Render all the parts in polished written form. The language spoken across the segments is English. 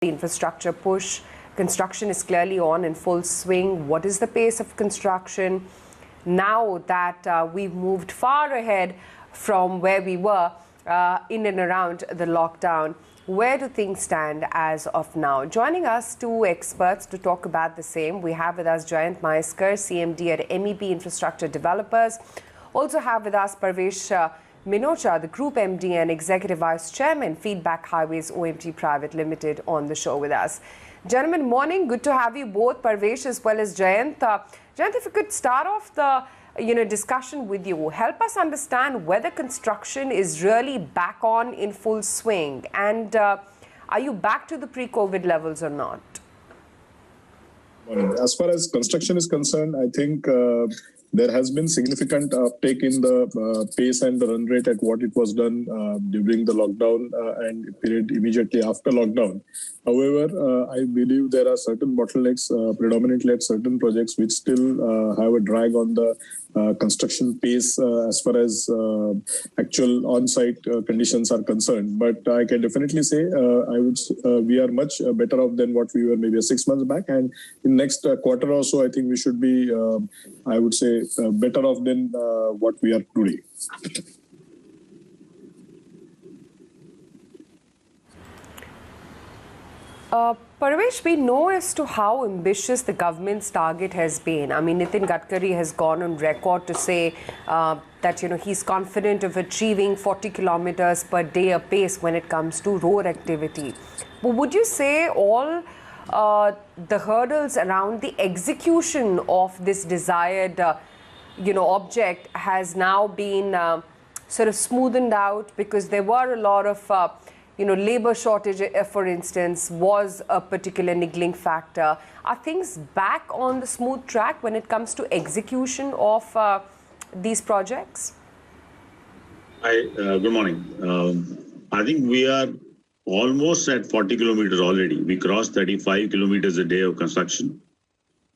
infrastructure push. Construction is clearly on in full swing. What is the pace of construction now that we've moved far ahead from where we were in and around the lockdown? Where do things stand as of now? Joining us, two experts to talk about the same. We have with us Jayant Mhaiskar, CMD at MEP Infrastructure Developers. Also have with us Parvesh Minocha, the Group MD and Executive Vice Chairman, Feedback Highways OMT Private Limited, on the show with us. Gentlemen, morning. Good to have you both, Parvesh as well as Jayant. Jayant, if you could start off the discussion with you, help us understand whether construction is really back on in full swing, and are you back to the pre-COVID levels or not? As far as construction is concerned, I think there has been significant uptake in the pace and the run rate at what it was done during the lockdown and period immediately after lockdown. However, I believe there are certain bottlenecks, predominantly at certain projects, which still have a drag on the construction pace as far as actual on-site conditions are concerned. But I can definitely say we are much better off than what we were maybe 6 months back. And in next quarter or so, I think we should be, I would say, better off than what we are today. Parvesh, we know as to how ambitious the government's target has been. I mean, Nitin Gadkari has gone on record to say that, he's confident of achieving 40 kilometers per day a pace when it comes to road activity. But would you say all the hurdles around the execution of this desired, object has now been sort of smoothened out, because there were a lot of labor shortage, for instance, was a particular niggling factor. Are things back on the smooth track when it comes to execution of these projects? Hi, good morning. I think we are almost at 40 kilometers already. We crossed 35 kilometers a day of construction.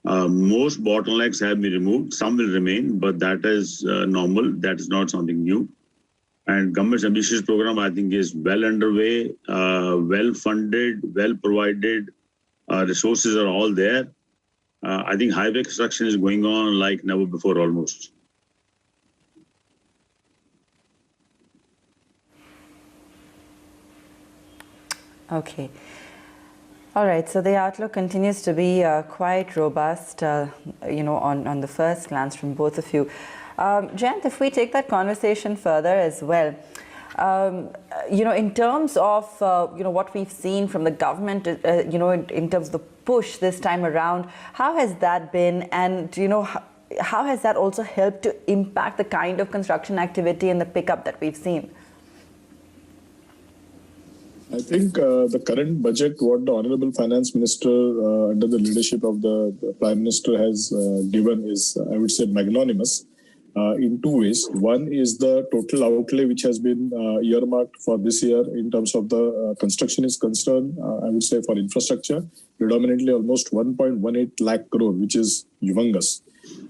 Most bottlenecks have been removed. Some will remain, but that is normal. That is not something new. And government's ambitious program, I think, is well underway, well funded, well provided. Resources are all there. I think highway construction is going on like never before almost. Okay. All right. So the outlook continues to be quite robust, on the first glance from both of you. Jayant, if we take that conversation further as well, in terms of, what we've seen from the government, in terms of the push this time around, how has that been? And, how has that also helped to impact the kind of construction activity and the pickup that we've seen? I think the current budget, what the Honorable Finance Minister, under the leadership of the Prime Minister, has given is, I would say, magnanimous. In two ways. One is the total outlay which has been earmarked for this year in terms of the construction is concerned, I would say for infrastructure, predominantly almost 1.18 lakh crore, which is humongous,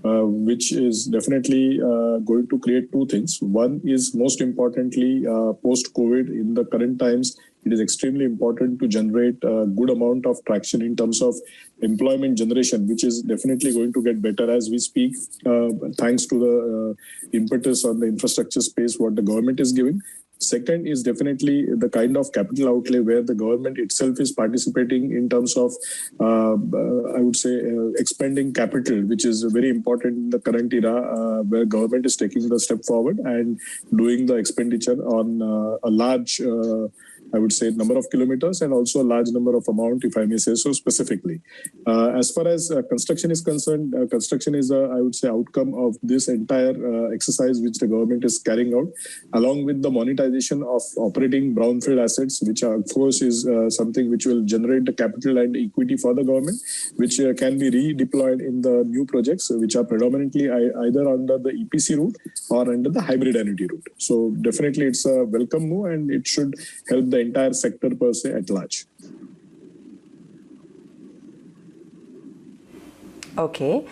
which is definitely going to create two things. One is, most importantly, post-COVID, in the current times, it is extremely important to generate a good amount of traction in terms of employment generation, which is definitely going to get better as we speak, thanks to the impetus on the infrastructure space what the government is giving. Second is definitely the kind of capital outlay where the government itself is participating in terms of, I would say, expending capital, which is very important in the current era, where government is taking the step forward and doing the expenditure on a large I would say, number of kilometers and also a large number of amount, if I may say so specifically. As far as construction is concerned, construction is, I would say, outcome of this entire exercise which the government is carrying out, along with the monetization of operating brownfield assets, which are, of course, is something which will generate the capital and equity for the government, which can be redeployed in the new projects, which are predominantly either under the EPC route or under the hybrid annuity route. So definitely it's a welcome move, and it should help the entire sector per se at large. Okay.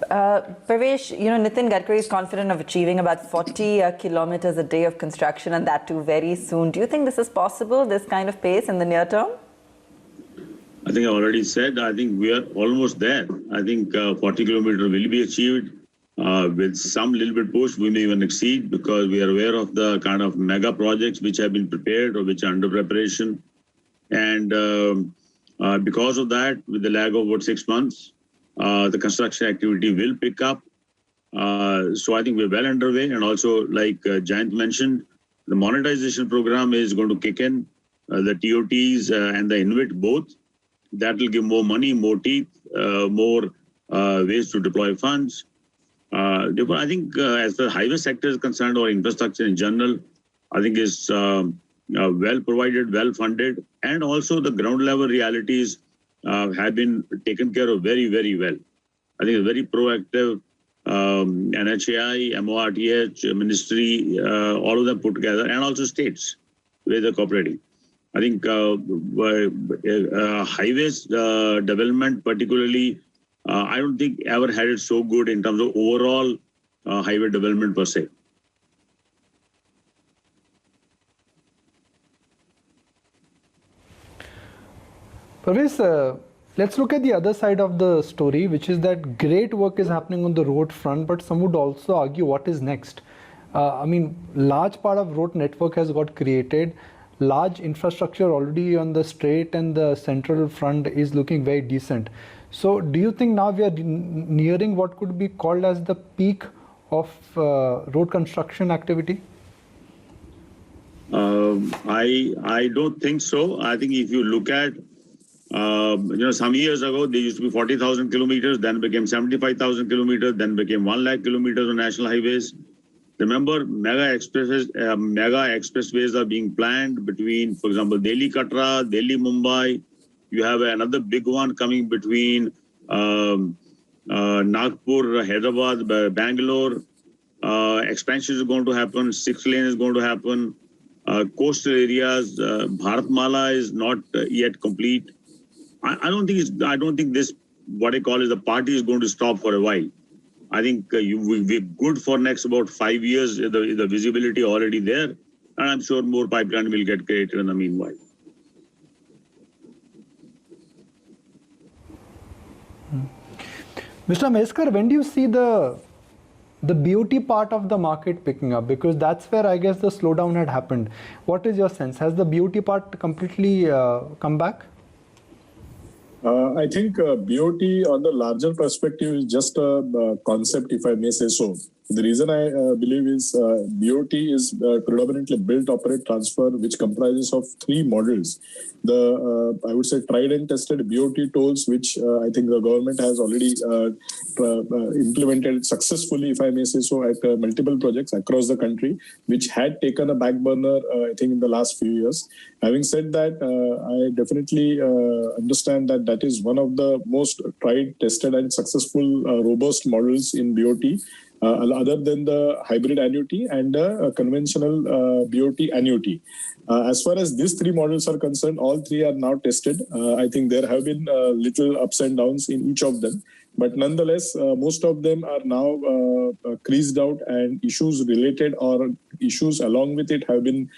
Parvesh, Nitin Gadkari is confident of achieving about 40 kilometers a day of construction, and that too very soon. Do you think this is possible, this kind of pace in the near term? I think I already said, I think we are almost there. I think 40 kilometers will be achieved with some little bit push. We may even exceed because we are aware of the kind of mega projects which have been prepared or which are under preparation. And because of that, with the lag of about 6 months, the construction activity will pick up. So I think we're well underway. And also, like Jayant mentioned, the monetization program is going to kick in. The TOTs and the INVIT both. That will give more money, more teeth, more ways to deploy funds. Therefore, I think as the highway sector is concerned or infrastructure in general, I think is well provided, well funded, and also the ground level realities have been taken care of very, very well. I think it's very proactive. NHAI, MORTH, Ministry, all of them put together, and also states where they're cooperating. I think highways development particularly, I don't think ever had it so good in terms of overall highway development per se. Parvesh, let's look at the other side of the story, which is that great work is happening on the road front, but some would also argue what is next. I mean, large part of road network has got created. Large infrastructure already on the state and the central front is looking very decent. So do you think now we are nearing what could be called as the peak of road construction activity? I don't think so. I think if you look at, some years ago, there used to be 40,000 kilometers, then became 75,000 kilometers, then became 1 lakh kilometers on national highways. Remember, mega expressways are being planned between, for example, Delhi-Katra, Delhi-Mumbai. You have another big one coming between Nagpur, Hyderabad, Bangalore. Expansion is going to happen. 6 lane is going to happen. Coastal areas, Bharatmala is not yet complete. I don't think this, what I call is the party is going to stop for a while. I think we're good for next about 5 years. The visibility already there, and I'm sure more pipeline will get created in the meanwhile. Mr. Mhaiskar, when do you see the BOT part of the market picking up? Because that's where I guess the slowdown had happened. What is your sense? Has the BOT part completely come back? I think BOT on the larger perspective is just a concept, if I may say so. The reason I believe is BOT is predominantly built, operate, transfer, which comprises of 3 models. The, I would say, tried and tested BOT tolls, which I think the government has already implemented successfully, if I may say so, at multiple projects across the country, which had taken a back burner, I think, in the last few years. Having said that, I definitely understand that that is one of the most tried, tested, and successful, robust models in BOT. Other than the hybrid annuity and the conventional BOT annuity. As far as these 3 models are concerned, all 3 are now tested. I think there have been little ups and downs in each of them. But nonetheless, most of them are now creased out, and issues related or issues along with it have been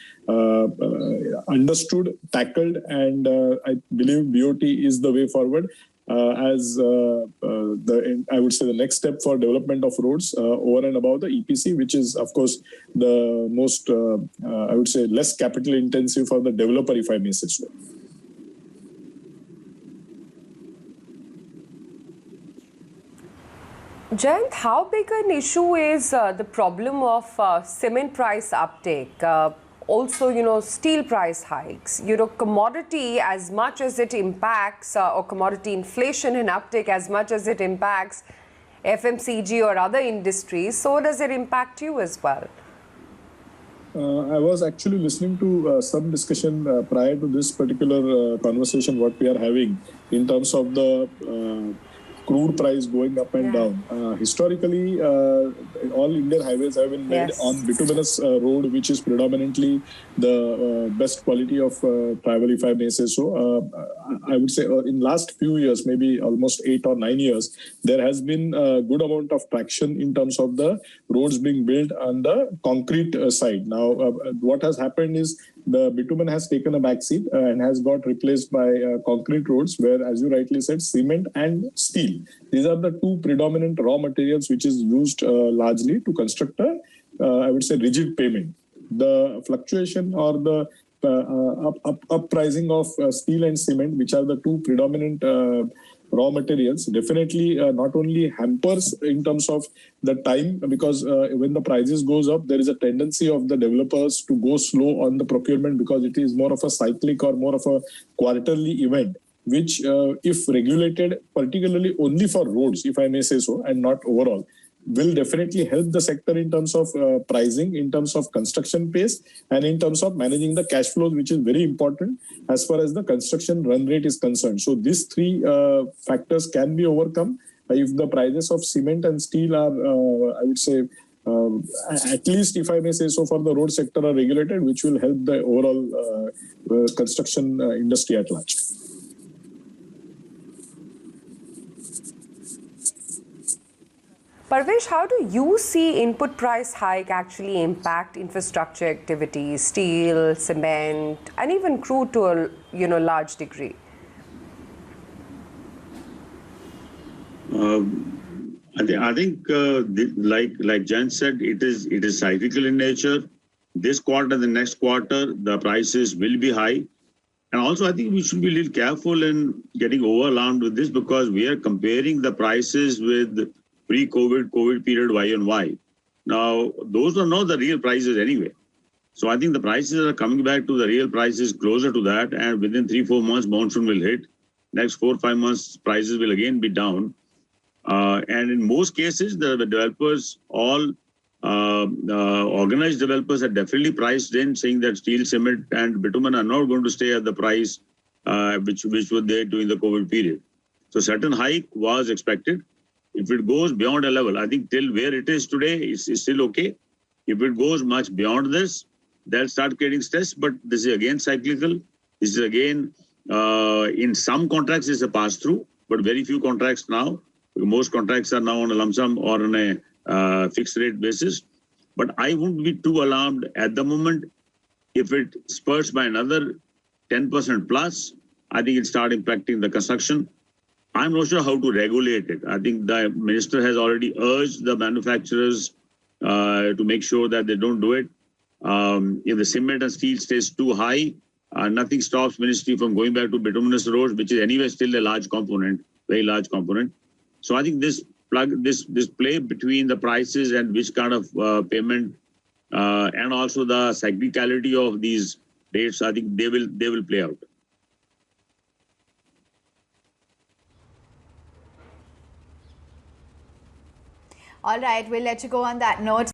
understood, tackled, and I believe BOT is the way forward. As I would say the next step for development of roads over and above the EPC, which is of course the most I would say less capital intensive for the developer, if I may say so. Jayant, how big an issue is the problem of cement price uptake? Also, steel price hikes, commodity as much as it impacts or commodity inflation and uptake as much as it impacts FMCG or other industries, so does it impact you as well? I was actually listening to some discussion prior to this particular conversation, what we are having in terms of the crude price going up and down. Historically, all Indian highways have been made on bituminous road, which is predominantly the best quality of travel, if I may say so. I would say in last few years, maybe almost 8 or 9 years, there has been a good amount of traction in terms of the roads being built on the concrete side. Now, what has happened is the bitumen has taken a backseat and has got replaced by concrete roads, where, as you rightly said, cement and steel. These are the two predominant raw materials which is used largely to construct a, I would say, rigid pavement. The fluctuation or the uprising of steel and cement, which are the two predominant raw materials, definitely not only hampers in terms of the time, because when the prices goes up, there is a tendency of the developers to go slow on the procurement, because it is more of a cyclic or more of a quarterly event, which if regulated particularly only for roads, if I may say so, and not overall, will definitely help the sector in terms of pricing, in terms of construction pace, and in terms of managing the cash flows, which is very important as far as the construction run rate is concerned. So these three factors can be overcome if the prices of cement and steel are, I would say, at least, if I may say so, for the road sector are regulated, which will help the overall construction industry at large. Parvesh, how do you see input price hike actually impact infrastructure activities, steel, cement, and even crude to a large degree? I think like Jan said, it is cyclical in nature. This quarter, the next quarter, the prices will be high. And also, I think we should be a little careful in getting over-alarmed with this, because we are comparing the prices with pre-COVID period Y and Y. Now, those are not the real prices anyway. So I think the prices are coming back to the real prices closer to that, and within 3-4 months, monsoon will hit. Next 4-5 months, prices will again be down. And in most cases, the developers, all organized developers, are definitely priced in, saying that steel, cement, and bitumen are not going to stay at the price which were there during the COVID period. So certain hike was expected. If it goes beyond a level, I think till where it is today is still okay. If it goes much beyond this, they'll start getting stressed. But this is again cyclical. This is again, in some contracts, is a pass-through, but very few contracts now. Most contracts are now on a lump sum or on a fixed rate basis. But I wouldn't be too alarmed at the moment. If it spurts by another 10% plus, I think it'll start impacting the construction. I'm not sure how to regulate it. I think the minister has already urged the manufacturers to make sure that they don't do it. If the cement and steel stays too high, nothing stops ministry from going back to bituminous roads, which is anyway still a large component, very large component. So I think this play between the prices and which kind of payment and also the cyclicality of these rates, I think they will play out. All right, we'll let you go on that note.